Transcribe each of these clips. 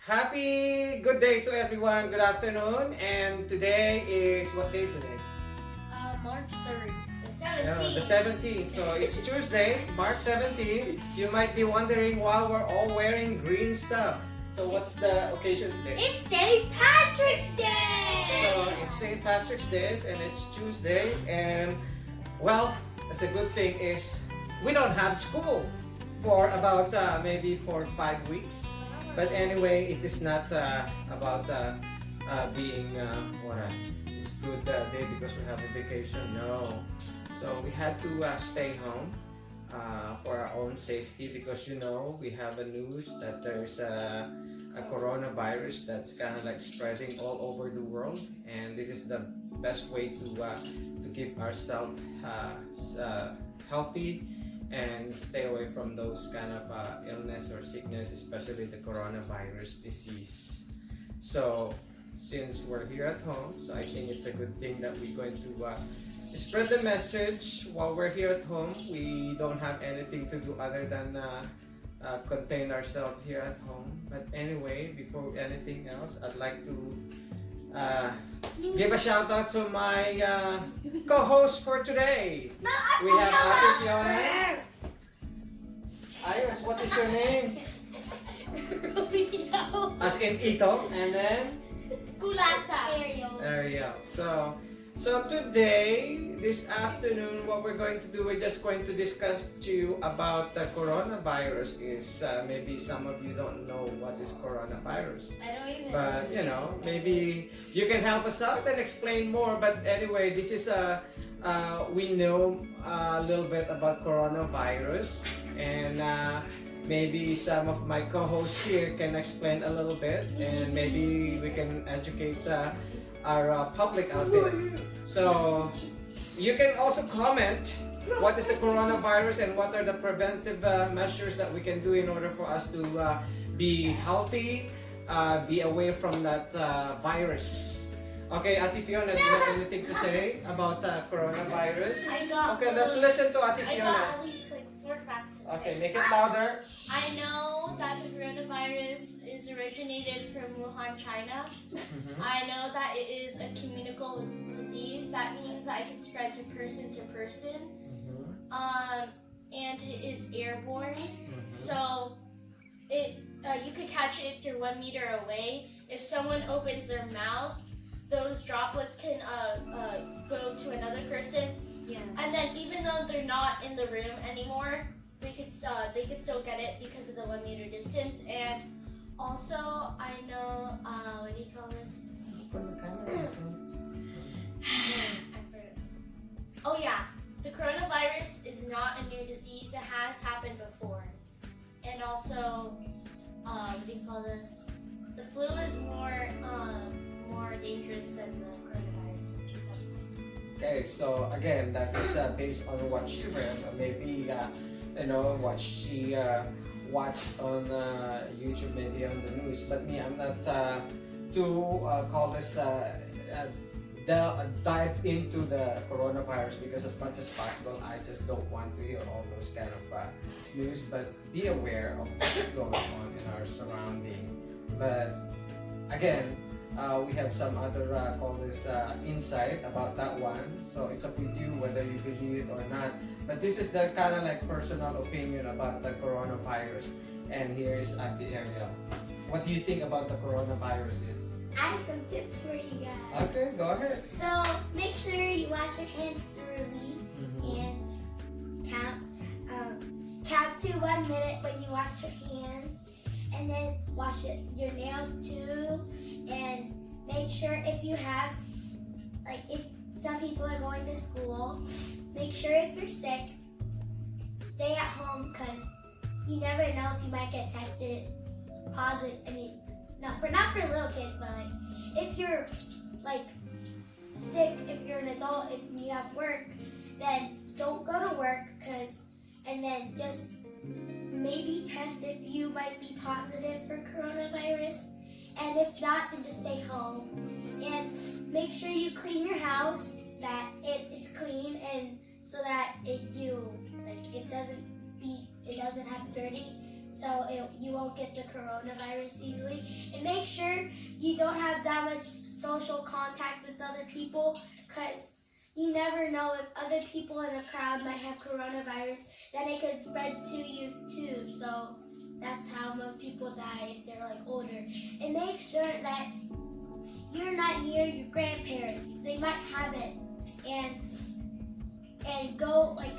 Happy good day to everyone. Good afternoon. And today is what day today? March 3rd. The The 17th. 17th. So it's Tuesday, March 17th. You might be wondering why we're all wearing green stuff. So what's the occasion today? It's St. Patrick's Day! So it's St. Patrick's Day and it's Tuesday. And well, it's a good thing is we don't have school for about maybe for 5 weeks. But anyway, it is not about being what it's good day because we have a vacation. No, so we had to stay home for our own safety because we have a news that there's a coronavirus that's kind of like spreading all over the world, and this is the best way to keep ourselves healthy and stay away from those kind of illness or sickness, especially the coronavirus disease. So since we're here at home, so I think it's a good thing that we're going to spread the message while we're here at home. We don't have anything to do other than contain ourselves here at home. But anyway, before anything else, I'd like to give a shout out to my co-host for today. We have Ate Fiona. Ayos, what is your name? Romeo. As in Ito, and then Kulasa. Ariel. So today, this afternoon, what we're going to do, we're just going to discuss to you about the coronavirus. Is maybe some of you don't know what is coronavirus. I don't even But maybe you can help us out and explain more. But anyway, this is we know a little bit about coronavirus, and maybe some of my co-hosts here can explain a little bit, and maybe we can educate our public out there. So you can also comment what is the coronavirus and what are the preventive measures that we can do in order for us to be healthy, be away from that virus. Okay, Ate Fiona, do you have anything to say about coronavirus? I got Okay, let's listen to Ate I Fiona. got at least like 4 facts to Okay, say. make it louder. I know that the coronavirus is originated from Wuhan, China. Mhm. I know that it is a communicable disease. That means that it can spread to person. Mhm. And it is airborne. Mhm. So you could catch it if you're 1 meter away. If someone opens their mouth, those droplets can go to another person. Yeah. And then even though they're not in the room anymore, they could still get it because of the 1 meter distance. And also, I know what do you call this? I forgot. Oh yeah, the coronavirus is not a new disease. It has happened before. And also, what do you call this? The flu is more dangerous than the coronavirus. Okay, so again, that is based on what she read, or maybe what she watched on YouTube, maybe on the news. But me, I'm not call this dive into the coronavirus because as much as possible, I just don't want to hear all those kind of news. But be aware of what's going on in our surrounding. But again, we have some other call this insight about that one. So it's up with you whether you believe it or not. But this is the kind of like personal opinion about the coronavirus. And here is Ate Ariel. What do you think about the coronavirus is? I have some tips for you guys. Okay, go ahead. So make sure you wash your hands thoroughly and count to 1 minute when you wash your hands, and then wash your nails too. And make sure if you have, like if some people are going to school, make sure if you're sick, stay at home because you never know if you might get tested positive. I mean, not for little kids, but like if you're like sick, if you're an adult, if you have work, then don't go to work and then just maybe test if you might be positive for coronavirus. And if not, then just stay home. And make sure you clean your house, that it's clean, and so that it doesn't have dirty, so you won't get the coronavirus easily. And don't have that much social contact with other people, because you never know if other people in a crowd might have coronavirus, then it could spread to you too. So that's how most people die if they're like older. And make sure that you're not near your grandparents. They might have it. And go like,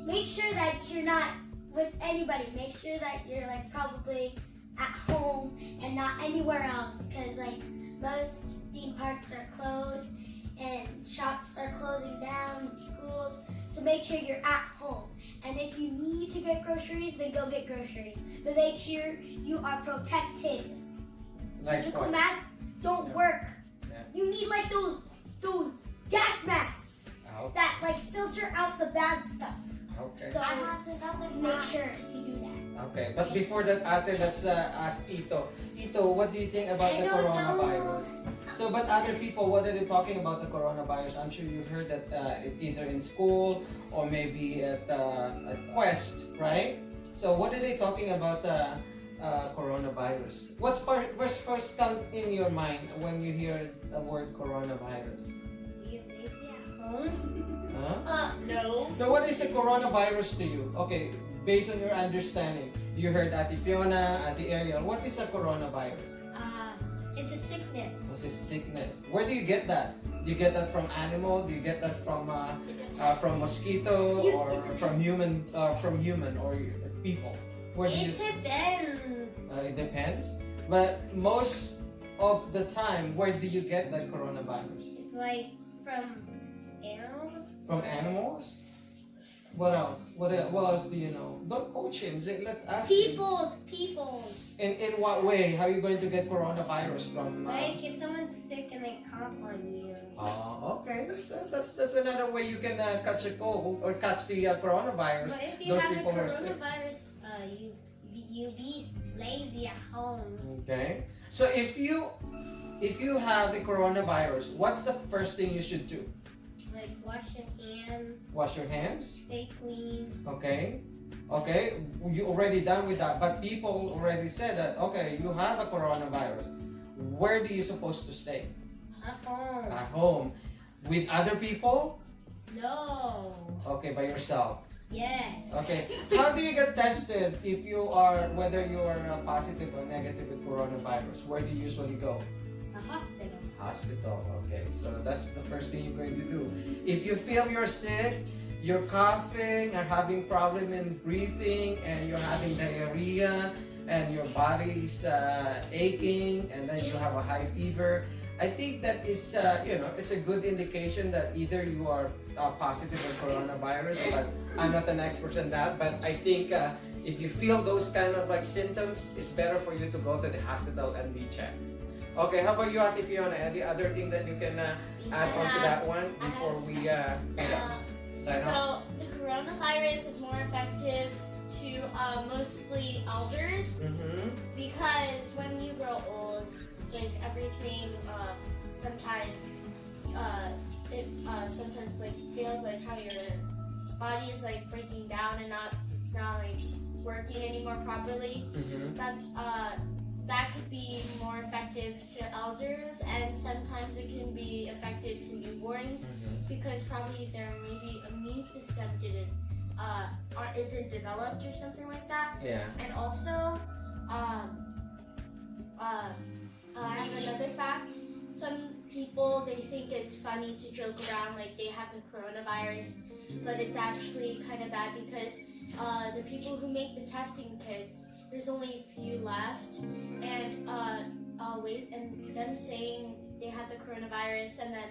make sure that you're not with anybody. Make sure that you're like probably at home and not anywhere else, because like most theme parks are closed and shops are closing down and schools. So make sure you're at home. And if you need to get groceries, then go get groceries. But make sure you are protected. Surgical masks don't work. Yeah. You need like those gas masks that like filter out the bad stuff. Okay. So I have another make fact. sure you do that. Okay, but before that, Ate, let's ask Tito. Tito, what do you think about I the don't coronavirus? So, but other people, what are they talking about the coronavirus? I'm sure you heard that either in school or maybe at Quest, right? So, what are they talking about coronavirus? What's first come in your mind when you hear the word coronavirus? Be lazy at home? Huh? No. So, what is the coronavirus to you? Okay, based on your understanding, you heard Ate Fiona, Ate Ariel. What is a coronavirus? It's a sickness. What's a sickness? Where do you get that? Do you get that from animal? Do you get that from mosquito or from human or people? Where do you? It depends. It depends. But most of the time, where do you get that coronavirus? It's like from animals. From animals? What else? What else do you know? Don't coach him. Let's ask him. People's. In what way? How are you going to get coronavirus from? Like if someone's sick and they cough on you. Okay. That's another way you can catch a cold or catch the coronavirus. But if you Those have the people who are sick. coronavirus, you be lazy at home. Okay. So if you have the coronavirus, what's the first thing you should do? Like wash your hands, Wash your hands. stay clean. Okay. Okay. You already done with that, but people already said that. Okay, you have a coronavirus. Where do you supposed to stay? At home. At home. With other people? No. Okay, by yourself. Yes. Okay. How do you get tested if you are, whether you are positive or negative with coronavirus? Where do you usually go? A hospital. Hospital. Okay. So that's the first thing you're going to do. If you feel you're sick, you're coughing, are having problem in breathing, and you're having diarrhea, and your body's aching, and then you have a high fever, I think that is, it's a good indication that either you are positive with coronavirus, but I'm not an expert in that. But I think if you feel those kind of like symptoms, it's better for you to go to the hospital and be checked. Okay, how about you, Ate Fiona? Any other thing that you can add on to that one before we sign off? So the coronavirus is more effective to mostly elders because when you grow old, like everything sometimes it sometimes like feels like how your body is like breaking down and it's not like working anymore properly. That could be more effective to elders, and sometimes it can be effective to newborns because probably their maybe immune system isn't developed or something like that. Yeah. And also, I have another fact. Some people, they think it's funny to joke around like they have the coronavirus, but it's actually kind of bad because the people who make the testing kits, there's only a few left, and them saying they have the coronavirus and then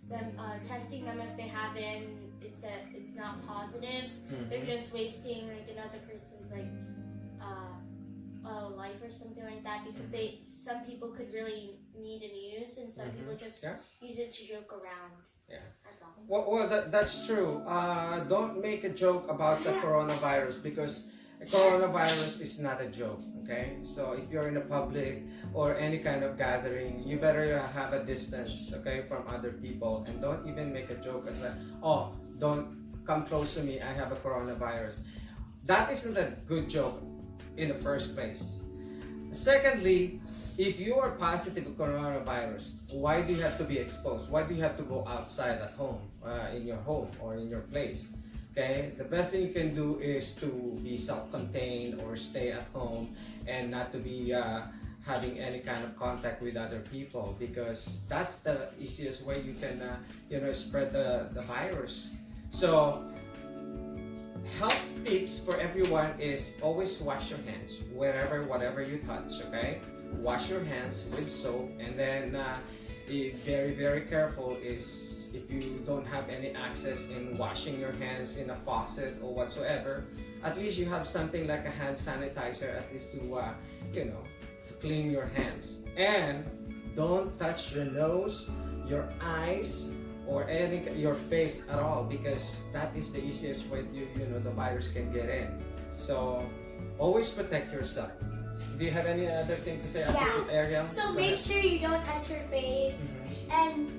them testing them if they haven't, it's not positive. They're just wasting like another person's like life or something like that because some people could really need a news and some people just use it to joke around. Yeah. That's all. Well, that's true. Don't make a joke about the coronavirus because the coronavirus is not a joke, okay? So if you're in a public or any kind of gathering, you better have a distance, okay, from other people, and don't even make a joke as don't come close to me, I have a coronavirus. That isn't a good joke in the first place. Secondly, if you are positive with coronavirus, why do you have to be exposed? Why do you have to go outside at home, in your home or in your place? Okay, the best thing you can do is to be self-contained or stay at home and not to be having any kind of contact with other people, because that's the easiest way you can spread the virus. So health tips for everyone is always wash your hands whatever you touch. Okay, wash your hands with soap, and then be very careful is if you don't have any access in washing your hands in a faucet or whatsoever, at least you have something like a hand sanitizer at least to to clean your hands. And don't touch your nose, your eyes, or your face at all, because that is the easiest way the virus can get in. So always protect yourself. Do you have any other thing to say? Yeah. Ariel? So Go make ahead. sure you don't touch your face. And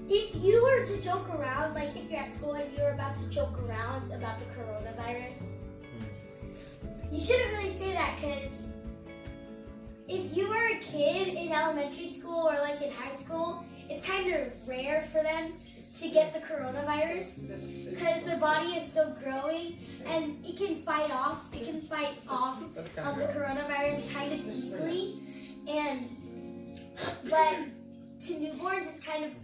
if you were to joke around, like if you're at school and you're about to joke around about the coronavirus, you shouldn't really say that, because if you were a kid in elementary school or like in high school, it's kind of rare for them to get the coronavirus because their body is still growing and it can fight off the coronavirus kind of easily. But to newborns, it's kind of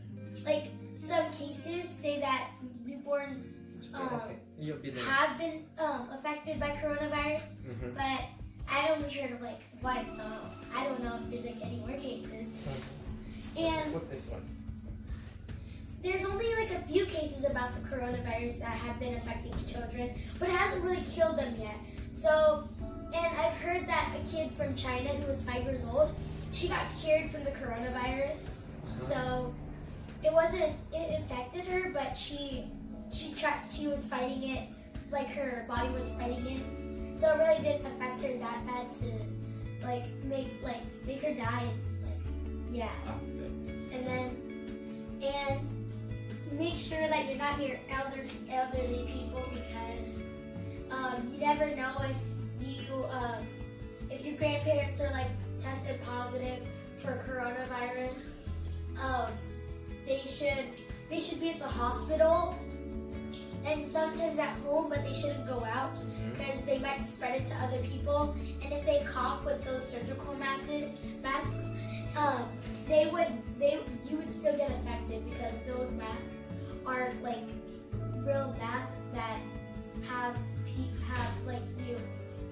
like some cases say that newborns have been affected by coronavirus, but I only heard of like one, so I don't know if there's like any more cases. And Put this one. there's only like a few cases about the coronavirus that have been affecting children, but it hasn't really killed them yet. So, and I've heard that a kid from China who was 5 years old, she got cured from the coronavirus. So it affected her, but she was fighting it, like her body was fighting it. So it really didn't affect her that bad to make her die. And make sure that you're not near elderly people, because you never know if your grandparents are like tested positive for coronavirus. They should be at the hospital and sometimes at home, but they shouldn't go out because they might spread it to other people. And if they cough with those surgical masks, you would still get affected, because those masks are like real masks that have like you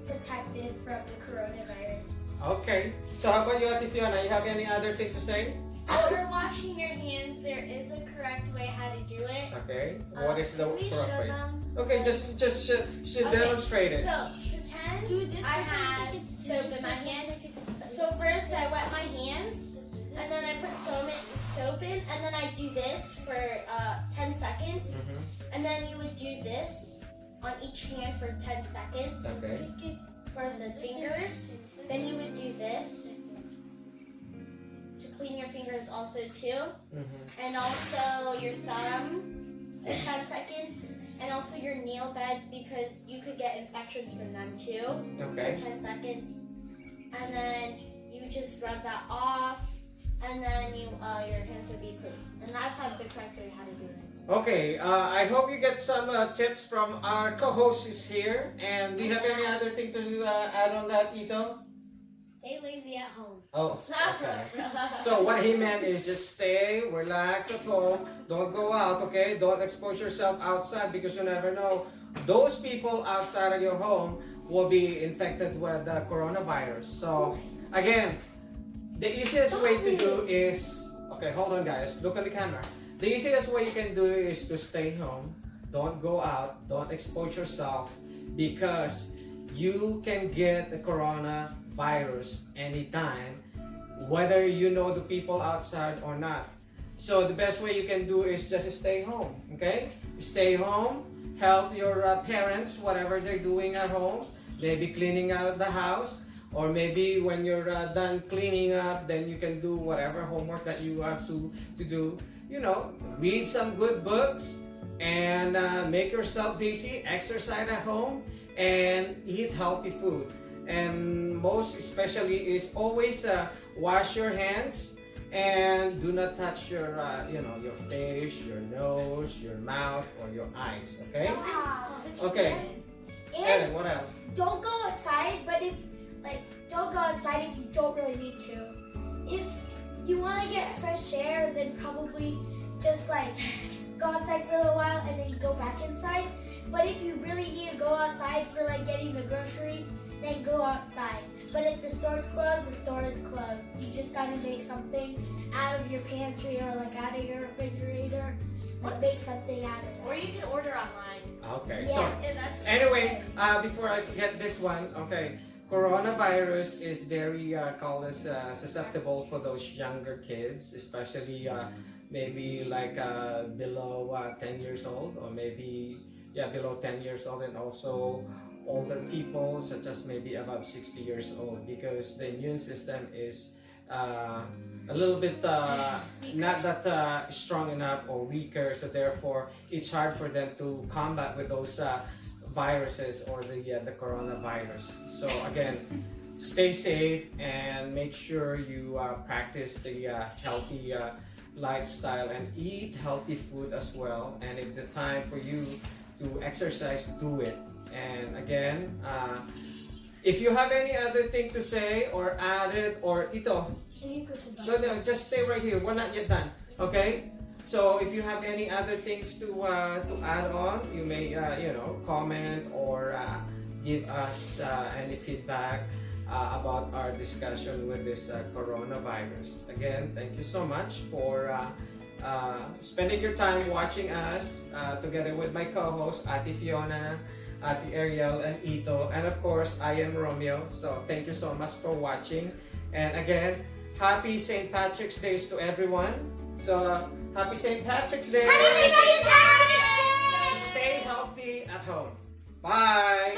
protected from the coronavirus. Okay. So how about you, Ate Fiona? You have any other thing to say? For washing your hands, there is a correct way how to do it. Okay. What is the Can we correct show way? them? Okay, just demonstrate it. So pretend I have soap in my hands. So first I wet my hands, and then I put soap in, and then I do this for 10 seconds. And then you would do this on each hand for 10 seconds. Okay. For the fingers. Then you would do this to clean your fingers also too. And also your thumb for 10 seconds. And also your nail beds, because you could get infections from them too. Okay. For 10 seconds. And then you just rub that off. And then your hands will be clean. And that's how the correct way how to do it. Okay, I hope you get some tips from our co-hosts here. And do you have any other thing to add on that, Ito? Stay lazy at home. Oh, okay. So what he meant is just stay, relax at home, don't go out, okay? Don't expose yourself outside, because you never know. Those people outside of your home will be infected with the coronavirus. So again, the easiest way to do is, okay, hold on guys, look at the camera. The easiest way you can do is to stay home, don't go out, don't expose yourself, because you can get the coronavirus anytime, whether you know the people outside or not. So the best way you can do is just stay home, okay? Stay home, help your parents, whatever they're doing at home, maybe cleaning out the house, or maybe when you're done cleaning up, then you can do whatever homework that you have to do. You know, read some good books and make yourself busy, exercise at home, and eat healthy food. and most especially is always wash your hands and do not touch your your face, your nose, your mouth, or your eyes. Okay. Okay. And Ellen, what else? don't go outside, but don't go outside if you don't really need to. If you want to get fresh air, then probably just go outside for a little while and then go back inside. But if you really need to go outside for getting the groceries, then go outside. But if the store's closed, the store is closed. You just gotta make something out of your pantry or out of your refrigerator. Make something out of it. Or you can order online. Okay. Yeah. So And that's anyway, before I forget this one, okay, coronavirus is very susceptible for those younger kids, especially maybe below 10 years old, or maybe below 10 years old, and also older people such as maybe above 60 years old, because the immune system is a little bit not that strong enough or weaker, so therefore it's hard for them to combat with those viruses or the coronavirus. So again, stay safe and make sure you practice the healthy lifestyle and eat healthy food as well. And if the time for you to exercise, do it. And again, if you have any other thing to say or add it, or ito, no, just stay right here. We're not yet done. Okay? So if you have any other things to add on, you may comment or give us any feedback about our discussion with this coronavirus. Again, thank you so much for spending your time watching us together with my co-hosts, Ate Fiona, Ate Ariel, and Ito, and of course I am Romeo. So thank you so much for watching, and again, happy St. Patrick's Day to everyone. So happy St. Patrick's Day. Happy St. Patrick's Day! Stay healthy at home. Bye.